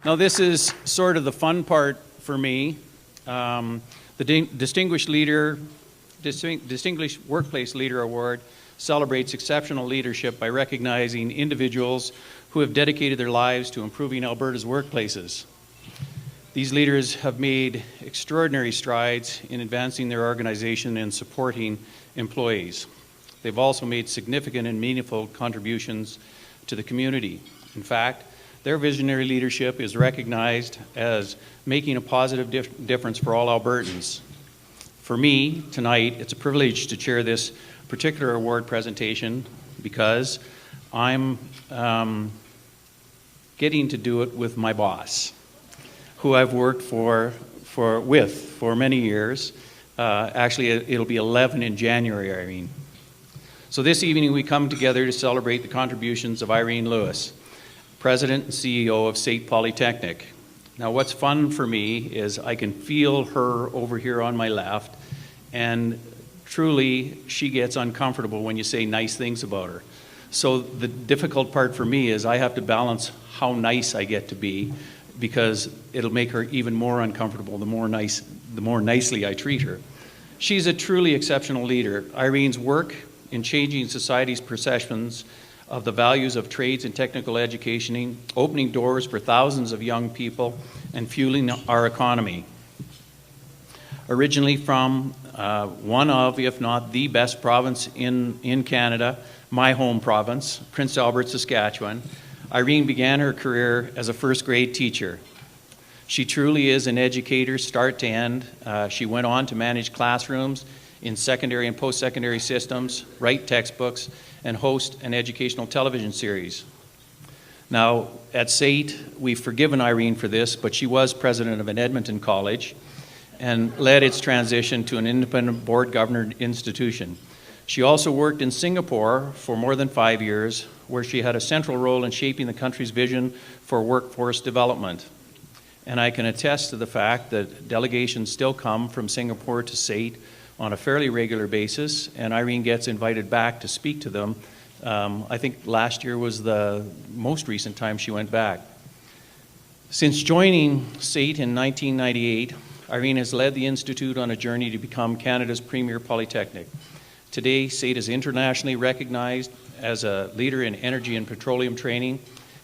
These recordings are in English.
Now this is sort of the fun part for me. The Distinguished Workplace Leader Award celebrates exceptional leadership by recognizing individuals who have dedicated their lives to improving Alberta's workplaces. These leaders have made extraordinary strides in advancing their organization and supporting employees. They've also made significant and meaningful contributions to the community. In fact, their visionary leadership is recognized as making a positive difference for all Albertans. For me, tonight, it's a privilege to chair this particular award presentation because I'm getting to do it with my boss, who I've worked with for many years. Actually, it'll be 11 in January, Irene. So this evening we come together to celebrate the contributions of Irene Lewis, President and CEO of SAIT Polytechnic. Now what's fun for me is I can feel her over here on my left, and truly she gets uncomfortable when you say nice things about her. So the difficult part for me is I have to balance how nice I get to be, because it'll make her even more uncomfortable the more nicely I treat her. She's a truly exceptional leader. Irene's work in changing society's perceptions of the values of trades and technical education, opening doors for thousands of young people, and fueling our economy. Originally from one of, if not the best province in Canada, my home province, Prince Albert, Saskatchewan, Irene began her career as a first grade teacher. She truly is an educator, start to end. She went on to manage classrooms in secondary and post-secondary systems, write textbooks, and host an educational television series. Now, at SAIT, we've forgiven Irene for this, but she was president of an Edmonton college and led its transition to an independent board-governed institution. She also worked in Singapore for more than 5 years, where she had a central role in shaping the country's vision for workforce development. And I can attest to the fact that delegations still come from Singapore to SAIT on a fairly regular basis, and Irene gets invited back to speak to them. I think last year was the most recent time she went back. Since joining SAIT in 1998, Irene has led the Institute on a journey to become Canada's premier polytechnic. Today, SAIT is internationally recognized as a leader in energy and petroleum training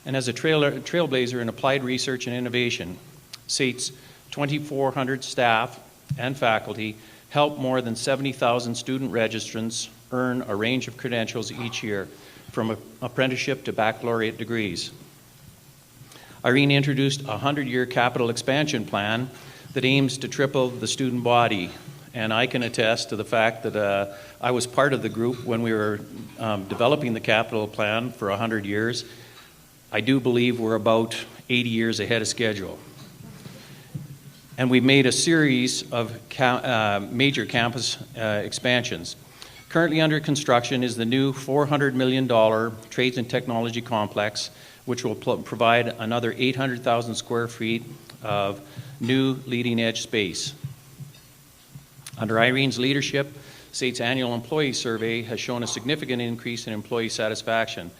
and as a trailblazer in applied research and innovation. SAIT's 2,400 staff and faculty help more than 70,000 student registrants earn a range of credentials each year, from apprenticeship to baccalaureate degrees. Irene introduced a 100-year capital expansion plan that aims to triple the student body, and I can attest to the fact that I was part of the group when we were developing the capital plan for 100 years. I do believe we're about 80 years ahead of schedule. And we've made a series of major campus expansions. Currently under construction is the new $400 million Trades and Technology Complex, which will provide another 800,000 square feet of new leading-edge space. Under Irene's leadership, SAIT's annual employee survey has shown a significant increase in employee satisfaction.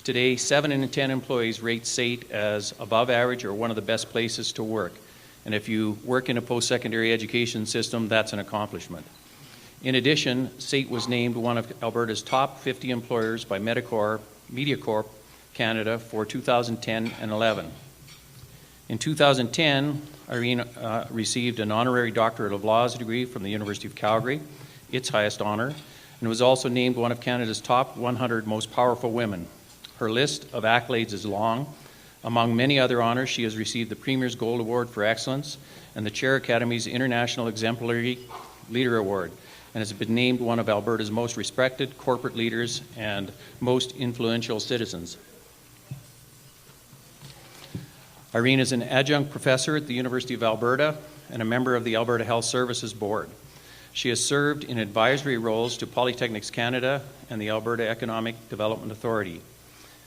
Today, 7 in 10 employees rate SAIT as above average or one of the best places to work. And if you work in a post-secondary education system, that's an accomplishment. In addition, SAIT was named one of Alberta's top 50 employers by MediaCorp Canada for 2010 and 11. In 2010, Irene received an honorary Doctorate of Laws degree from the University of Calgary, its highest honor, and was also named one of Canada's top 100 most powerful women. Her list of accolades is long. Among many other honors, she has received the Premier's Gold Award for Excellence and the Chair Academy's International Exemplary Leader Award, and has been named one of Alberta's most respected corporate leaders and most influential citizens. Irene is an adjunct professor at the University of Alberta and a member of the Alberta Health Services Board. She has served in advisory roles to Polytechnics Canada and the Alberta Economic Development Authority.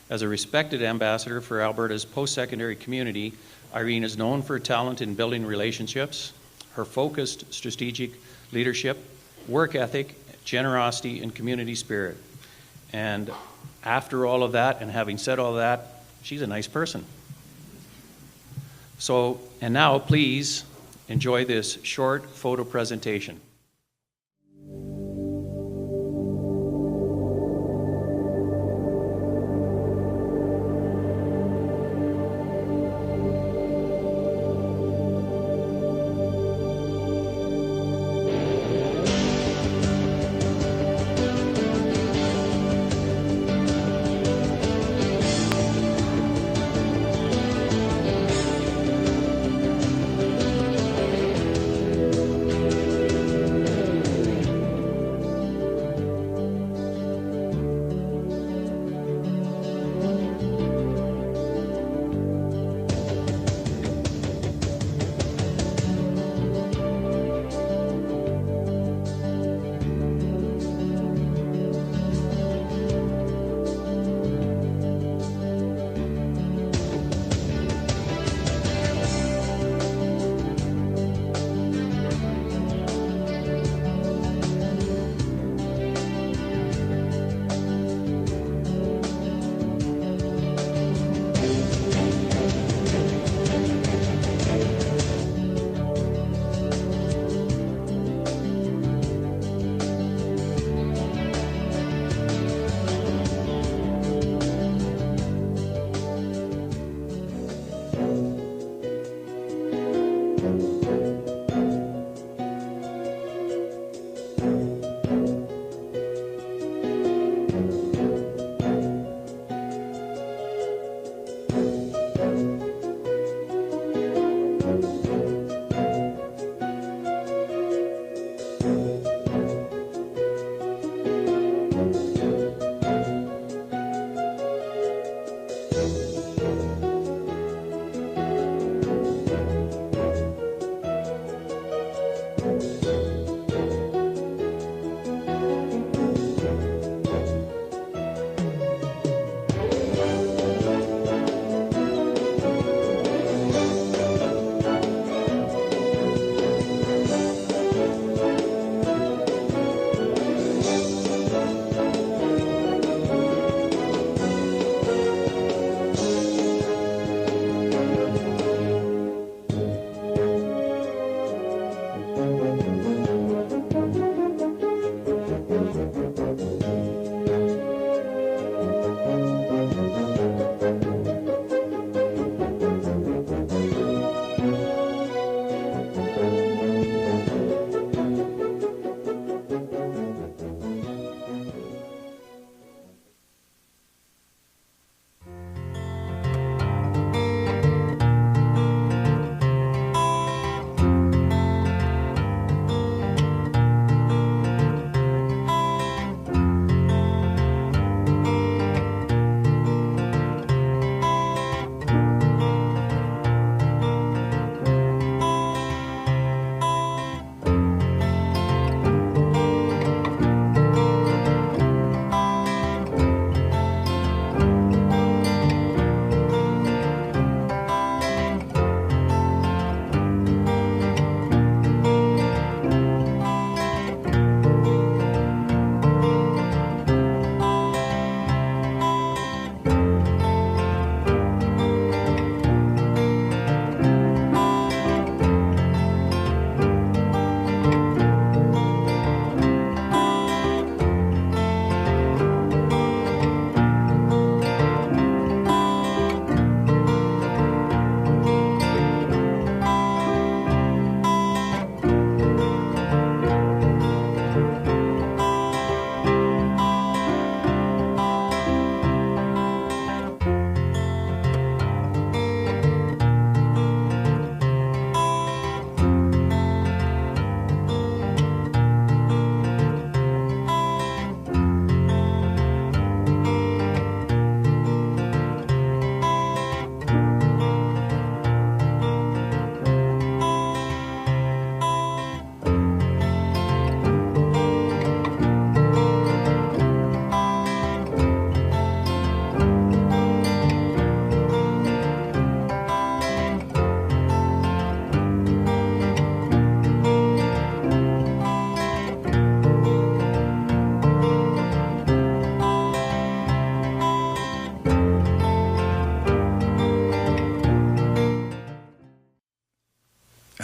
As a respected ambassador for Alberta's post-secondary community, Irene is known for her talent in building relationships, her focused strategic leadership, work ethic, generosity, and community spirit. And after all of that, and having said all that, she's a nice person. And now please enjoy this short photo presentation.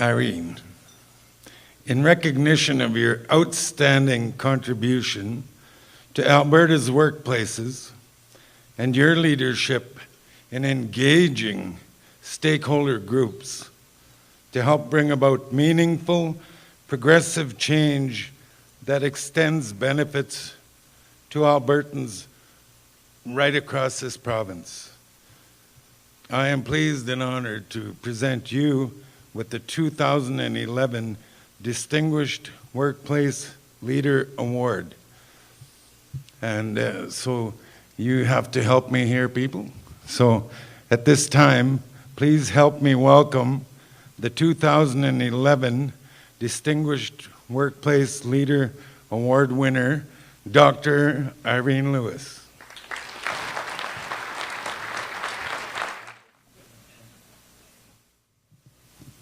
Irene, in recognition of your outstanding contribution to Alberta's workplaces and your leadership in engaging stakeholder groups to help bring about meaningful, progressive change that extends benefits to Albertans right across this province. I am pleased and honored to present you with the 2011 Distinguished Workplace Leader Award. And so you have to help me here, people. So at this time, please help me welcome the 2011 Distinguished Workplace Leader Award winner, Dr. Irene Lewis.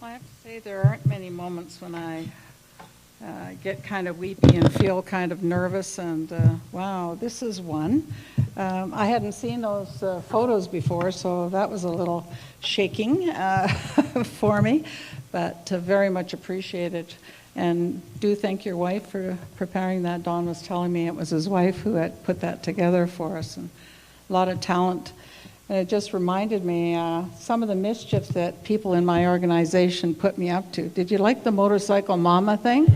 I have to say there aren't many moments when I get kind of weepy and feel kind of nervous, and wow, this is one. I hadn't seen those photos before, so that was a little shaking for me, but very much appreciated. And do thank your wife for preparing that. Don was telling me it was his wife who had put that together for us, and a lot of talent. And it just reminded me some of the mischief that people in my organization put me up to. Did you like the motorcycle mama thing?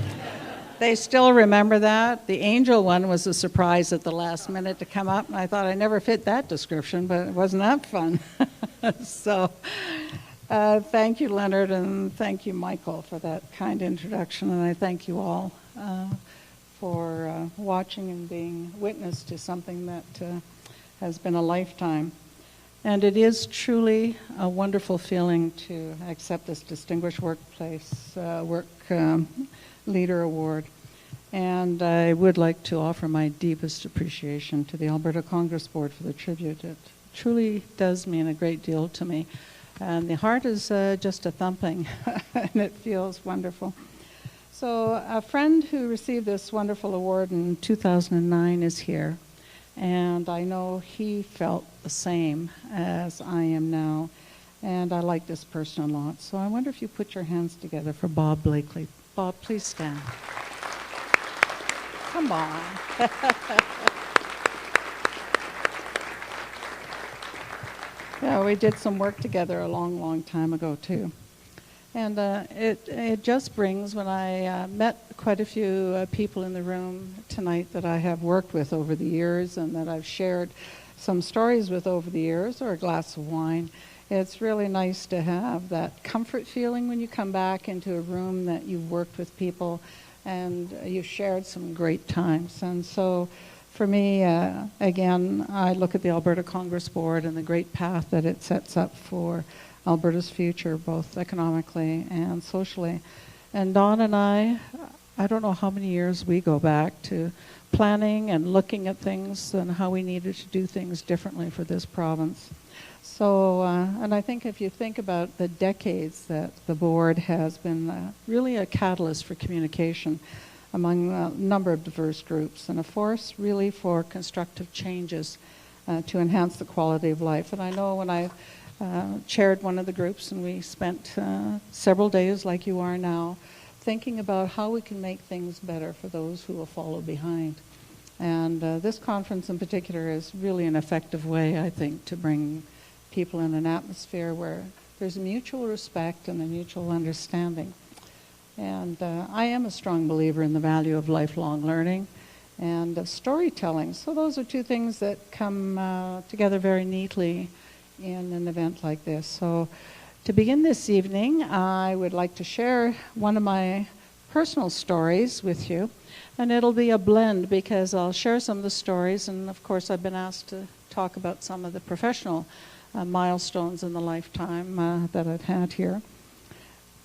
They still remember that. The angel one was a surprise at the last minute to come up, and I thought I never fit that description, but wasn't that fun? So thank you, Leonard, and thank you, Michael, for that kind introduction, and I thank you all for watching and being witness to something that has been a lifetime. And it is truly a wonderful feeling to accept this Distinguished Workplace Leader Award. And I would like to offer my deepest appreciation to the Alberta Congress Board for the tribute. It truly does mean a great deal to me. And the heart is just a thumping, and it feels wonderful. So a friend who received this wonderful award in 2009 is here. And I know he felt the same as I am now. And I like this person a lot. So I wonder if you put your hands together for Bob Blakely. Bob, please stand. Come on. Yeah, we did some work together a long, long time ago, too. And it just brings, when I met quite a few people in the room tonight that I have worked with over the years and that I've shared some stories with over the years, or a glass of wine, it's really nice to have that comfort feeling when you come back into a room that you've worked with people and you've shared some great times. And so for me, again, I look at the Alberta Congress Board and the great path that it sets up for Alberta's future, both economically and socially. And Don and I don't know how many years we go back to planning and looking at things and how we needed to do things differently for this province. So, and I think if you think about the decades that the board has been really a catalyst for communication among a number of diverse groups, and a force really for constructive changes to enhance the quality of life. And I know when I chaired one of the groups, and we spent several days, like you are now, thinking about how we can make things better for those who will follow behind. And this conference in particular is really an effective way, I think, to bring people in an atmosphere where there's a mutual respect and a mutual understanding. And I am a strong believer in the value of lifelong learning and storytelling. So those are two things that come together very neatly in an event like this. So to begin this evening, I would like to share one of my personal stories with you. And it'll be a blend, because I'll share some of the stories, and of course I've been asked to talk about some of the professional milestones in the lifetime that I've had here.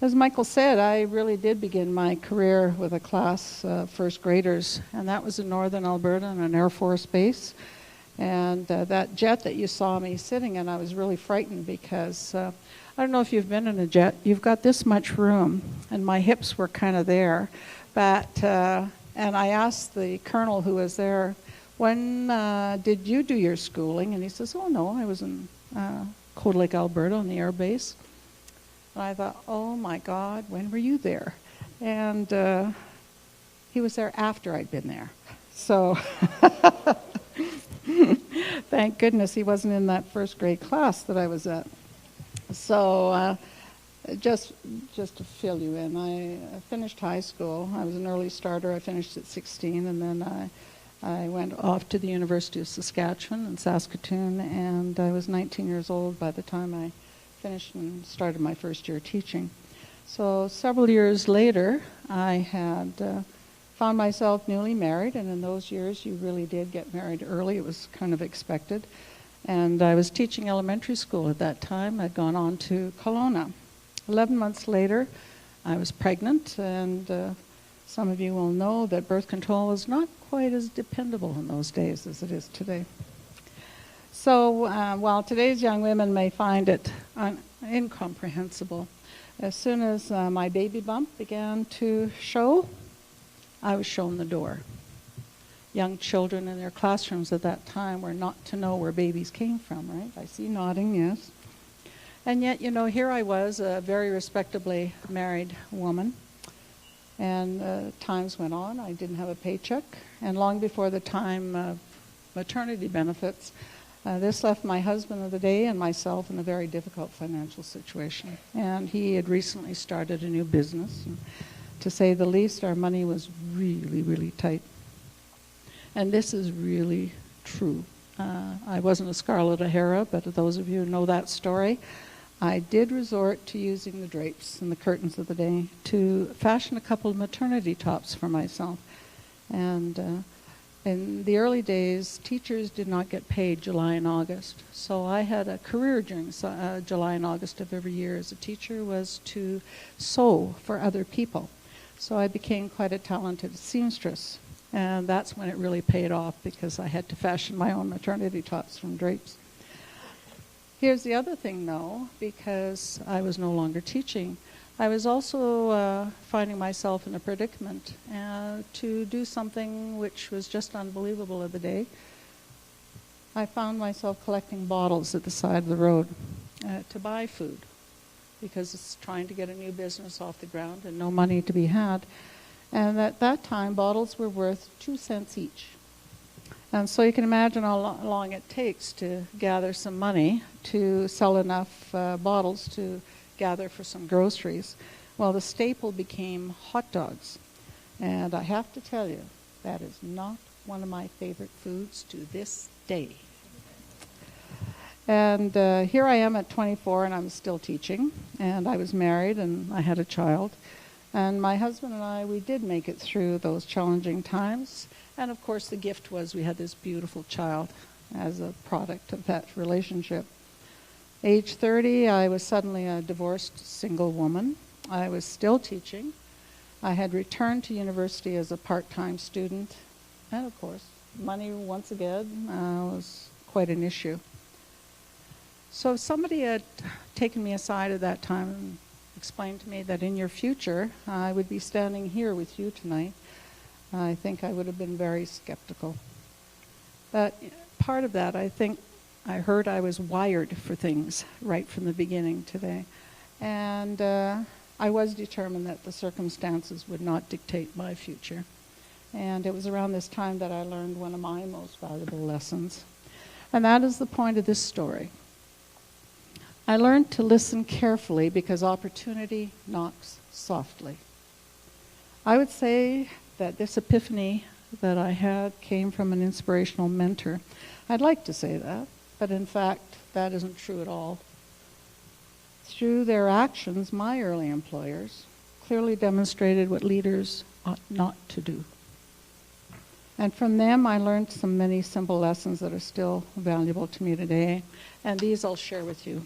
As Michael said, I really did begin my career with a class of first graders, and that was in northern Alberta on an Air Force base. And that jet that you saw me sitting in, I was really frightened because I don't know if you've been in a jet. You've got this much room, and my hips were kind of there. But and I asked the colonel who was there, when did you do your schooling? And he says, oh, no, I was in Cold Lake, Alberta on the air base. And I thought, oh my God, when were you there? And he was there after I'd been there. So thank goodness he wasn't in that first grade class that I was at. So just to fill you in, I finished high school. I was an early starter. I finished at 16, and then I went off to the University of Saskatchewan in Saskatoon, and I was 19 years old by the time I finished and started my first year teaching. So several years later, I had found myself newly married, and in those years you really did get married early. It was kind of expected. And I was teaching elementary school at that time. I'd gone on to Kelowna. 11 months later, I was pregnant, and some of you will know that birth control was not quite as dependable in those days as it is today. So while today's young women may find it incomprehensible, as soon as my baby bump began to show, I was shown the door. Young children in their classrooms at that time were not to know where babies came from, right? I see nodding, yes. And yet, you know, here I was, a very respectably married woman. And times went on. I didn't have a paycheck. And long before the time of maternity benefits, this left my husband of the day and myself in a very difficult financial situation. And he had recently started a new business. And to say the least, our money was really, really tight. And this is really true. I wasn't a Scarlett O'Hara, but those of you who know that story, I did resort to using the drapes and the curtains of the day to fashion a couple of maternity tops for myself. And in the early days, teachers did not get paid July and August. So I had a career during July and August of every year as a teacher was to sew for other people. So I became quite a talented seamstress. And that's when it really paid off, because I had to fashion my own maternity tops from drapes. Here's the other thing, though, because I was no longer teaching, I was also finding myself in a predicament to do something which was just unbelievable of the day. I found myself collecting bottles at the side of the road to buy food, because it's trying to get a new business off the ground and no money to be had. And at that time, bottles were worth 2 cents each. And so you can imagine how long it takes to gather some money to sell enough bottles to gather for some groceries. Well, the staple became hot dogs. And I have to tell you, that is not one of my favorite foods to this day. And here I am at 24, and I'm still teaching. And I was married, and I had a child. And my husband and I, we did make it through those challenging times. And of course, the gift was we had this beautiful child as a product of that relationship. Age 30, I was suddenly a divorced single woman. I was still teaching. I had returned to university as a part-time student. And of course, money once again was quite an issue. So if somebody had taken me aside at that time and explained to me that in your future I would be standing here with you tonight, I think I would have been very skeptical. But part of that, I think I heard I was wired for things right from the beginning today. And I was determined that the circumstances would not dictate my future. And it was around this time that I learned one of my most valuable lessons. And that is the point of this story. I learned to listen carefully because opportunity knocks softly. I would say that this epiphany that I had came from an inspirational mentor. I'd like to say that, but in fact, that isn't true at all. Through their actions, my early employers clearly demonstrated what leaders ought not to do. And from them, I learned many simple lessons that are still valuable to me today, and these I'll share with you.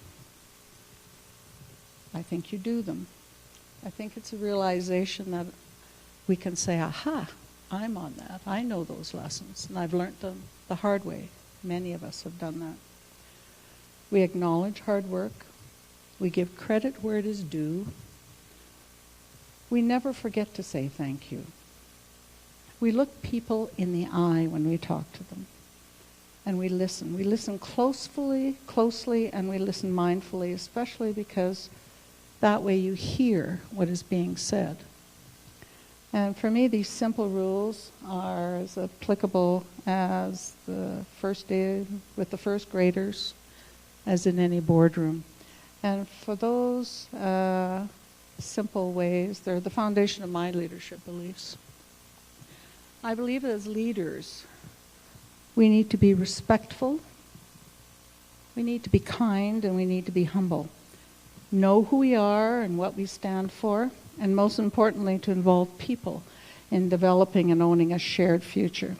I think you do them. I think it's a realization that we can say, aha, I'm on that. I know those lessons, and I've learned them the hard way. Many of us have done that. We acknowledge hard work. We give credit where it is due. We never forget to say thank you. We look people in the eye when we talk to them. And we listen. We listen closely, and we listen mindfully, especially because That way you hear what is being said. And for me, these simple rules are as applicable as the first day with the first graders as in any boardroom. And for those simple ways, they're the foundation of my leadership beliefs. I believe as leaders, we need to be respectful, we need to be kind, and we need to be humble. Know who we are and what we stand for, and most importantly, to involve people in developing and owning a shared future.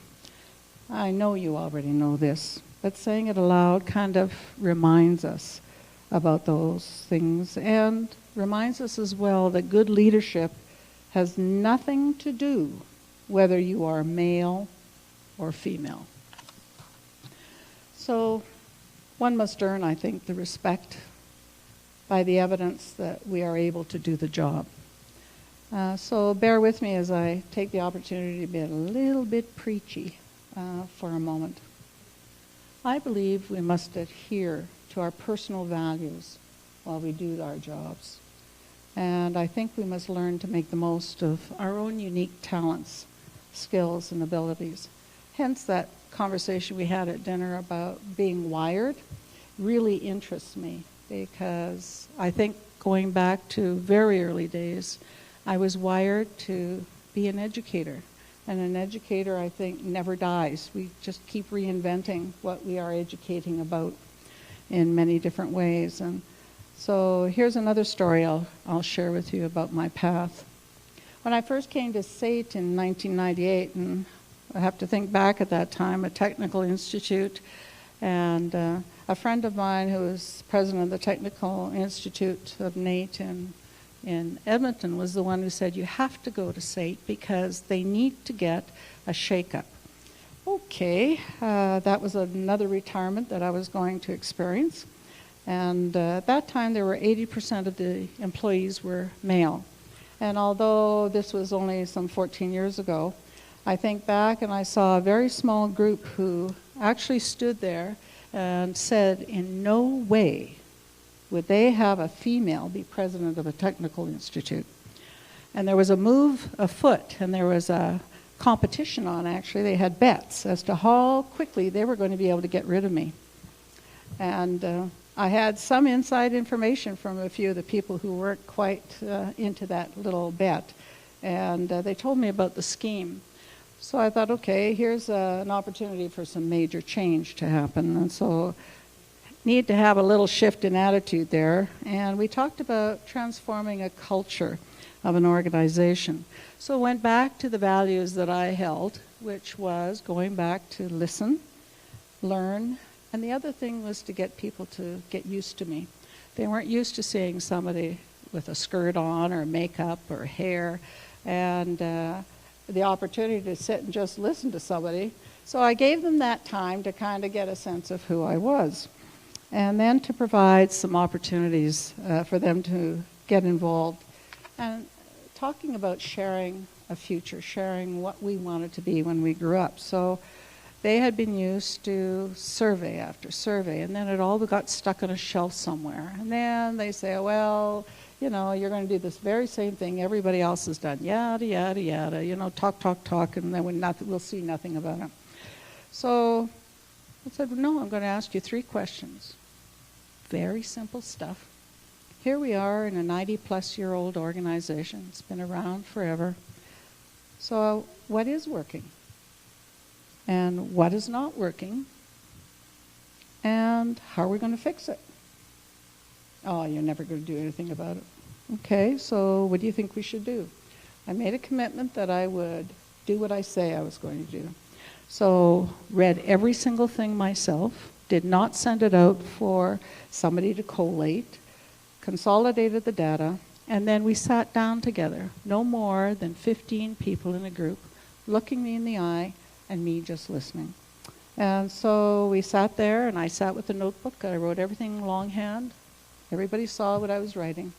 I know you already know this, but saying it aloud kind of reminds us about those things, and reminds us as well that good leadership has nothing to do whether you are male or female. So one must earn, I think, the respect by the evidence that we are able to do the job. So bear with me as I take the opportunity to be a little bit preachy for a moment. I believe we must adhere to our personal values while we do our jobs. And I think we must learn to make the most of our own unique talents, skills, and abilities. Hence that conversation we had at dinner about being wired really interests me, because I think going back to very early days, I was wired to be an educator. And an educator, I think, never dies. We just keep reinventing what we are educating about in many different ways. And so here's another story I'll share with you about my path. When I first came to SAIT in 1998, and I have to think back at that time, a technical institute, and a friend of mine who was president of the Technical Institute of NAIT in Edmonton was the one who said, you have to go to SAIT because they need to get a shake-up. Okay, that was another retirement that I was going to experience. And at that time, there were 80% of the employees were male. And although this was only some 14 years ago, I think back and I saw a very small group who actually stood there and said, in no way would they have a female be president of a technical institute. And there was a move afoot, and there was a competition on, actually. They had bets as to how quickly they were going to be able to get rid of me. And I had some inside information from a few of the people who weren't quite into that little bet. And they told me about the scheme. So I thought, okay, here's an opportunity for some major change to happen. And so need to have a little shift in attitude there. And we talked about transforming a culture of an organization. So went back to the values that I held, which was going back to listen, learn, and the other thing was to get people to get used to me. They weren't used to seeing somebody with a skirt on or makeup or hair, and the opportunity to sit and just listen to somebody. So I gave them that time to kind of get a sense of who I was, and then to provide some opportunities for them to get involved. And talking about sharing a future, sharing what we wanted to be when we grew up. So they had been used to survey after survey, and then it all got stuck on a shelf somewhere. And then they say, well, you know, you're going to do this very same thing everybody else has done, yada, yada, yada, you know, talk, and then we'll see nothing about it. So I said, well, no, I'm going to ask you 3 questions. Very simple stuff. Here we are in a 90-plus-year-old organization. It's been around forever. So what is working? And what is not working? And how are we going to fix it? Oh, you're never going to do anything about it. Okay, so what do you think we should do? I made a commitment that I would do what I say I was going to do. So read every single thing myself, did not send it out for somebody to collate, consolidated the data, and then we sat down together, no more than 15 people in a group, looking me in the eye and me just listening. And so we sat there, and I sat with a notebook. I wrote everything longhand. Everybody saw what I was writing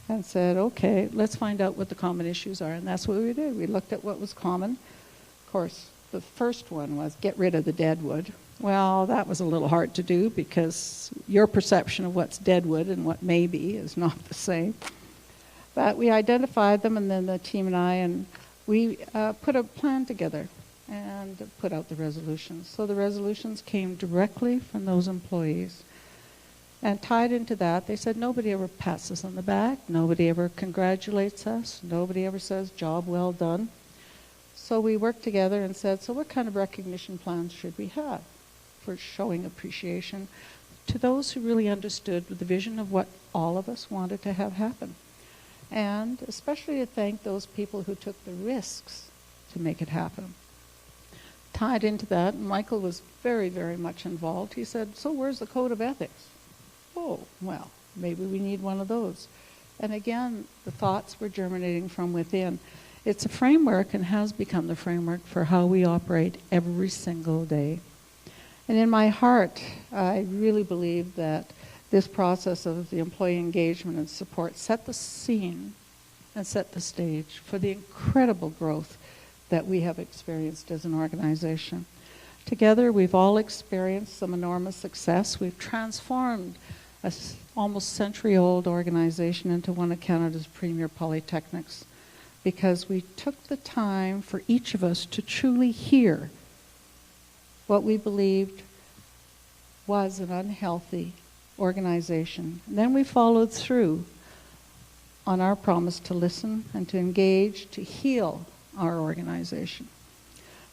and said, okay, let's find out what the common issues are. And that's what we did. We looked at what was common. Of course, the first one was get rid of the dead wood. Well, that was a little hard to do because your perception of what's dead wood and what may be is not the same. But we identified them, and then the team and I, and we put a plan together and put out the resolutions. So the resolutions came directly from those employees. And tied into that, they said nobody ever pats us on the back, nobody ever congratulates us, nobody ever says, job well done. So we worked together and said, so what kind of recognition plans should we have for showing appreciation to those who really understood the vision of what all of us wanted to have happen? And especially to thank those people who took the risks to make it happen. Tied into that, Michael was very, very much involved. He said, so where's the code of ethics? Oh, well, maybe we need one of those. And again, the thoughts were germinating from within. It's a framework and has become the framework for how we operate every single day. And in my heart, I really believe that this process of the employee engagement and support set the scene and set the stage for the incredible growth that we have experienced as an organization. Together, we've all experienced some enormous success. We've transformed an almost century-old organization into one of Canada's premier polytechnics because we took the time for each of us to truly hear what we believed was an unhealthy organization. And then we followed through on our promise to listen and to engage, to heal our organization.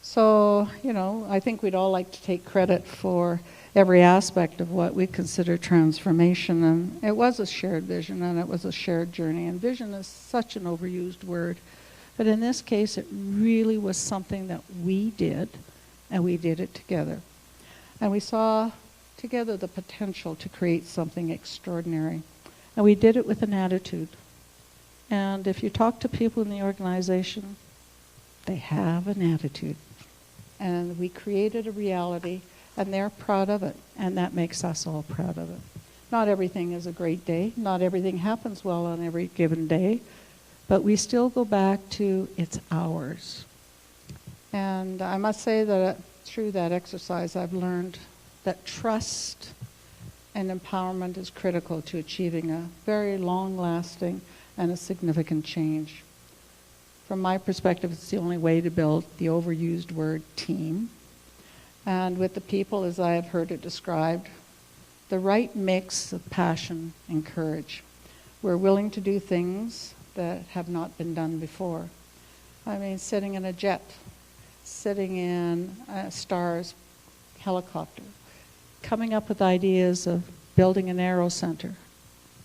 So, you know, I think we'd all like to take credit for every aspect of what we consider transformation. And it was a shared vision and it was a shared journey. And vision is such an overused word. But in this case, it really was something that we did, and we did it together. And we saw together the potential to create something extraordinary. And we did it with an attitude. And if you talk to people in the organization, they have an attitude. And we created a reality, and they're proud of it, and that makes us all proud of it. Not everything is a great day. Not everything happens well on every given day, but we still go back to it's ours. And I must say that through that exercise, I've learned that trust and empowerment is critical to achieving a very long-lasting and a significant change. From my perspective, it's the only way to build the overused word team. And with the people, as I have heard it described, the right mix of passion and courage. We're willing to do things that have not been done before. I mean, sitting in a jet, sitting in a Stars helicopter, coming up with ideas of building an aero center,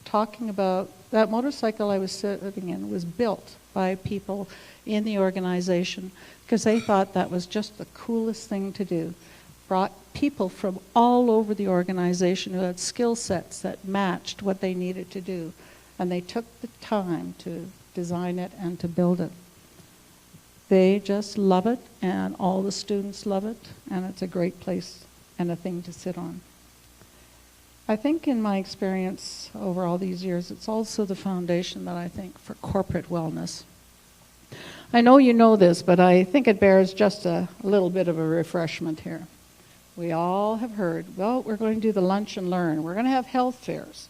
talking about that motorcycle I was sitting in was built by people in the organization because they thought that was just the coolest thing to do. Brought people from all over the organization who had skill sets that matched what they needed to do. And they took the time to design it and to build it. They just love it, and all the students love it, and it's a great place and a thing to sit on. I think in my experience over all these years, it's also the foundation that I think for corporate wellness. I know you know this, but I think it bears just a little bit of a refreshment here. We all have heard, well, we're going to do the lunch and learn. We're going to have health fairs.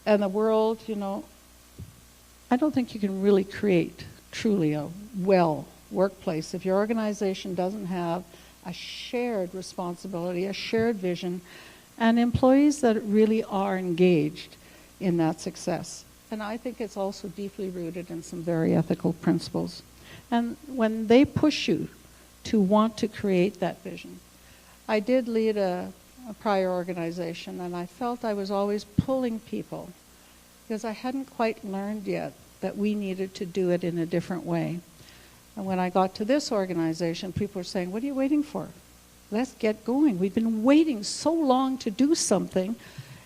And the world, you know, I don't think you can really create truly a well workplace if your organization doesn't have a shared responsibility, a shared vision, and employees that really are engaged in that success. And I think it's also deeply rooted in some very ethical principles. And when they push you to want to create that vision, I did lead a prior organization, and I felt I was always pulling people because I hadn't quite learned yet that we needed to do it in a different way. And when I got to this organization, people were saying, what are you waiting for? Let's get going. We've been waiting so long to do something,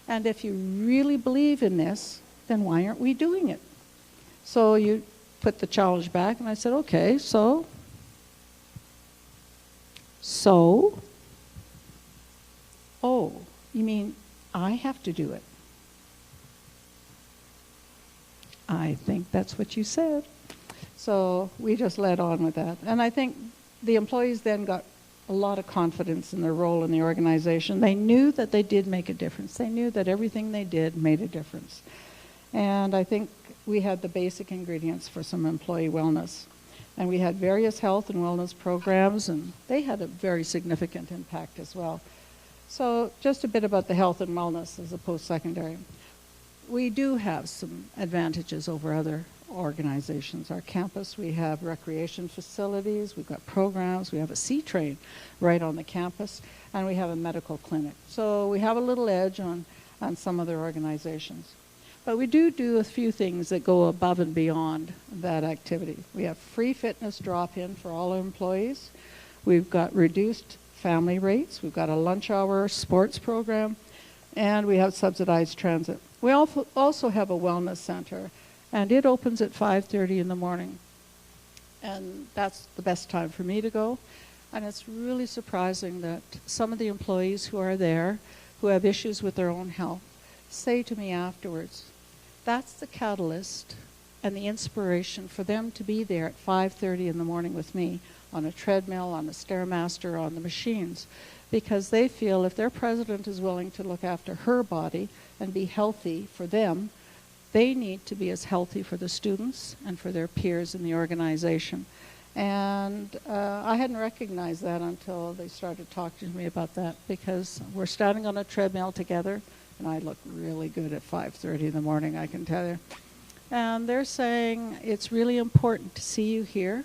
and if you really believe in this, then why aren't we doing it? So you put the challenge back, and I said, okay, so, oh, you mean I have to do it? I think that's what you said. So we just led on with that. And I think the employees then got a lot of confidence in their role in the organization. They knew that they did make a difference. They knew that everything they did made a difference. And I think we had the basic ingredients for some employee wellness. And we had various health and wellness programs, and they had a very significant impact as well. So just a bit about the health and wellness as a post-secondary. We do have some advantages over other organizations. Our campus, we have recreation facilities, we've got programs, we have a C-train right on the campus, and we have a medical clinic. So we have a little edge on some other organizations. But we do a few things that go above and beyond that activity. We have free fitness drop-in for all our employees. We've got reduced family rates. We've got a lunch hour sports program, and we have subsidized transit. We also have a wellness center, and it opens at 5:30 in the morning. And that's the best time for me to go. And it's really surprising that some of the employees who are there, who have issues with their own health, say to me afterwards, that's the catalyst and the inspiration for them to be there at 5:30 in the morning with me on a treadmill, on a Stairmaster, on the machines, because they feel if their president is willing to look after her body and be healthy for them, they need to be as healthy for the students and for their peers in the organization. And I hadn't recognized that until they started talking to me about that, because we're standing on a treadmill together, and I look really good at 5:30 in the morning, I can tell you. And they're saying it's really important to see you here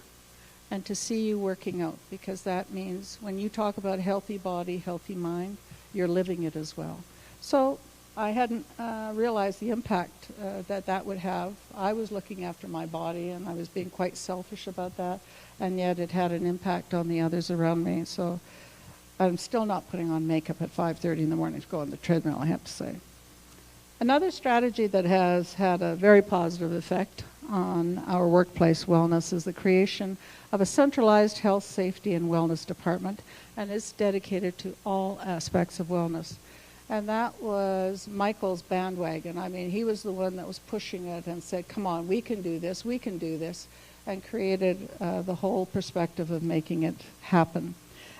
and to see you working out, because that means when you talk about healthy body, healthy mind, you're living it as well. So I hadn't realized the impact that would have. I was looking after my body, and I was being quite selfish about that, and yet it had an impact on the others around me. So I'm still not putting on makeup at 5:30 in the morning to go on the treadmill, I have to say. Another strategy that has had a very positive effect on our workplace wellness is the creation of a centralized health, safety, and wellness department, and it's dedicated to all aspects of wellness. And that was Michael's bandwagon. I mean, he was the one that was pushing it and said, come on, we can do this, and created the whole perspective of making it happen.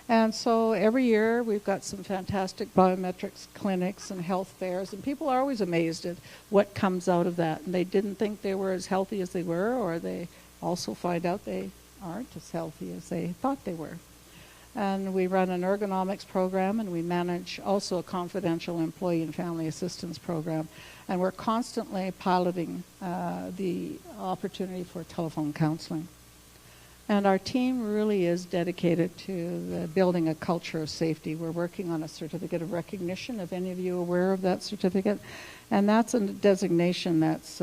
And so every year we've got some fantastic biometrics clinics and health fairs, and people are always amazed at what comes out of that. And they didn't think they were as healthy as they were, or they also find out they aren't as healthy as they thought they were. And we run an ergonomics program, and we manage also a confidential employee and family assistance program. And we're constantly piloting the opportunity for telephone counseling. And our team really is dedicated to building a culture of safety. We're working on a certificate of recognition, if any of you are aware of that certificate. And that's a designation that's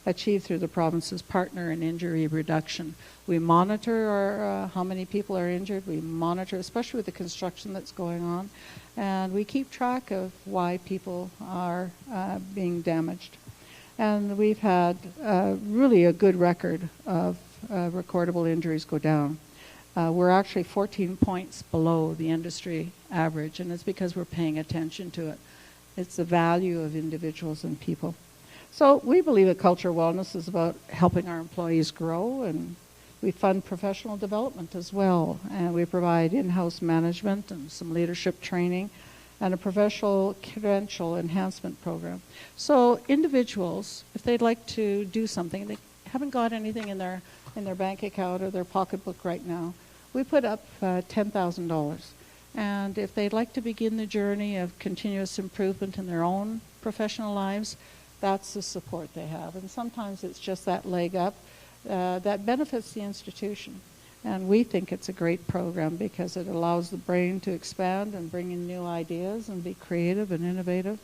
achieved through the province's partner in injury reduction. We monitor how many people are injured. We monitor, especially with the construction that's going on. And we keep track of why people are being damaged. And we've had really a good record of recordable injuries go down. We're actually 14 points below the industry average, and it's because we're paying attention to it. It's the value of individuals and people. So we believe that culture of wellness is about helping our employees grow, and we fund professional development as well. And we provide in-house management and some leadership training and a professional credential enhancement program. So individuals, if they'd like to do something, they haven't got anything in their bank account or their pocketbook right now, we put up $10,000. And if they'd like to begin the journey of continuous improvement in their own professional lives, that's the support they have. And sometimes it's just that leg up that benefits the institution. And we think it's a great program because it allows the brain to expand and bring in new ideas and be creative and innovative.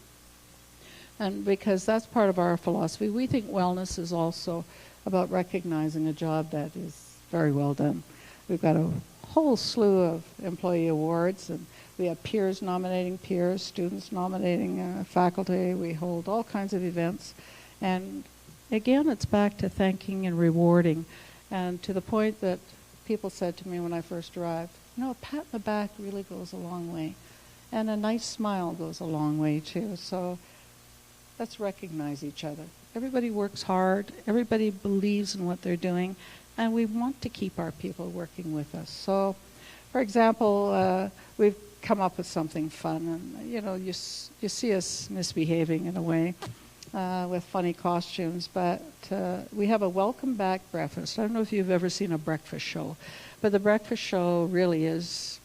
And because that's part of our philosophy, we think wellness is also about recognizing a job that is very well done. We've got a whole slew of employee awards, and we have peers nominating peers, students nominating faculty. We hold all kinds of events. And again, it's back to thanking and rewarding. And to the point that people said to me when I first arrived, you know, a pat in the back really goes a long way. And a nice smile goes a long way too. So let's recognize each other. Everybody works hard. Everybody believes in what they're doing. And we want to keep our people working with us. So, for example, we've come up with something fun. And, you know, you see us misbehaving in a way. with funny costumes. But we have a welcome back breakfast. I don't know if you've ever seen a breakfast show, but the breakfast show really is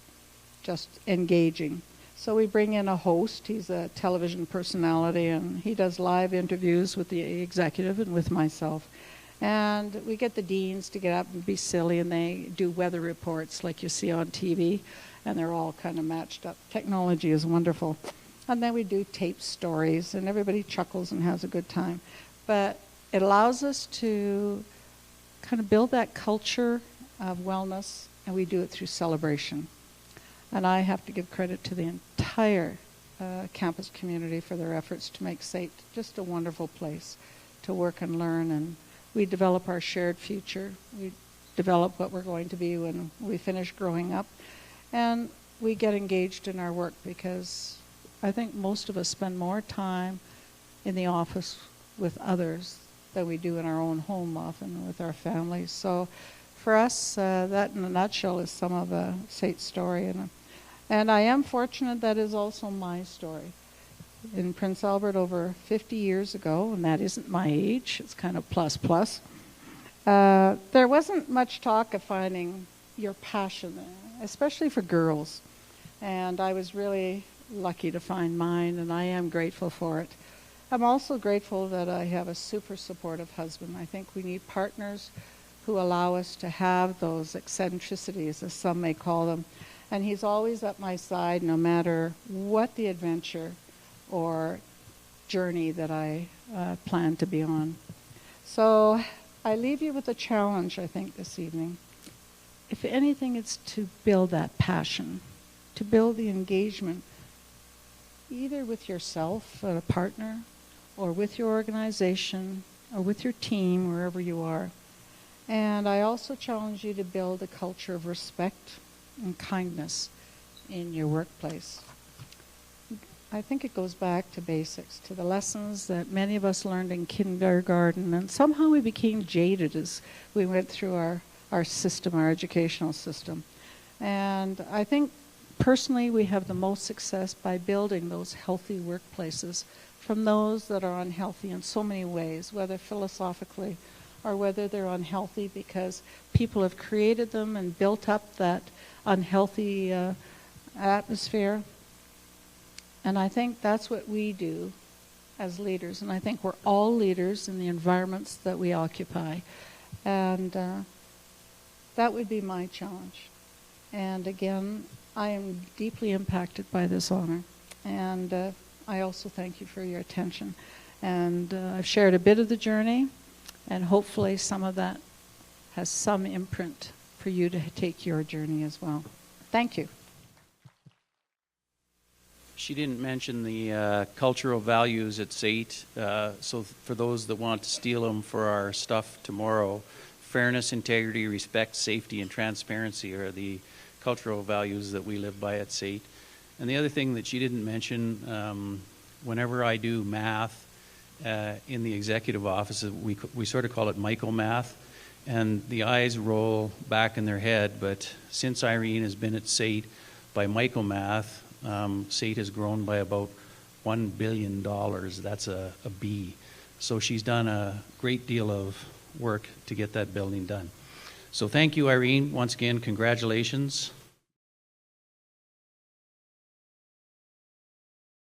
just engaging. So we bring in a host. He's a television personality, and he does live interviews with the executive and with myself. And we get the deans to get up and be silly, and they do weather reports like you see on TV, and they're all kind of matched up. Technology is wonderful. And then we do tape stories, and everybody chuckles and has a good time. But it allows us to kind of build that culture of wellness, and we do it through celebration. And I have to give credit to the entire campus community for their efforts to make SAIT just a wonderful place to work and learn. And we develop our shared future. We develop what we're going to be when we finish growing up. And we get engaged in our work, because I think most of us spend more time in the office with others than we do in our own home often with our families. So for us, that in a nutshell is some of a SAIT story. And I am fortunate that is also my story. In Prince Albert over 50 years ago, and that isn't my age, it's kind of plus. There wasn't much talk of finding your passion there, especially for girls. And I was really lucky to find mine, and I am grateful for it. I'm also grateful that I have a super supportive husband. I think we need partners who allow us to have those eccentricities, as some may call them. And he's always at my side, no matter what the adventure or journey that I plan to be on. So I leave you with a challenge, I think, this evening. If anything, it's to build that passion, to build the engagement, either with yourself, a partner, or with your organization, or with your team, wherever you are. And I also challenge you to build a culture of respect and kindness in your workplace. I think it goes back to basics, to the lessons that many of us learned in kindergarten, and somehow we became jaded as we went through our system, our educational system. And I think personally we have the most success by building those healthy workplaces from those that are unhealthy in so many ways, whether philosophically or whether they're unhealthy because people have created them and built up that unhealthy atmosphere. And I think that's what we do as leaders. And I think we're all leaders in the environments that we occupy. And that would be my challenge. And again, I am deeply impacted by this honor. And I also thank you for your attention. And I've shared a bit of the journey, and hopefully some of that has some imprint for you to take your journey as well. Thank you. She didn't mention the cultural values at SAIT, so for those that want to steal them for our stuff tomorrow, fairness, integrity, respect, safety, and transparency are the cultural values that we live by at SAIT. And the other thing that she didn't mention, whenever I do math in the executive office, we sort of call it Michael-math, and the eyes roll back in their head, but since Irene has been at SAIT, by Michael-math, SAIT has grown by about $1 billion. That's a B. So she's done a great deal of work to get that building done. So thank you, Irene. Once again, congratulations.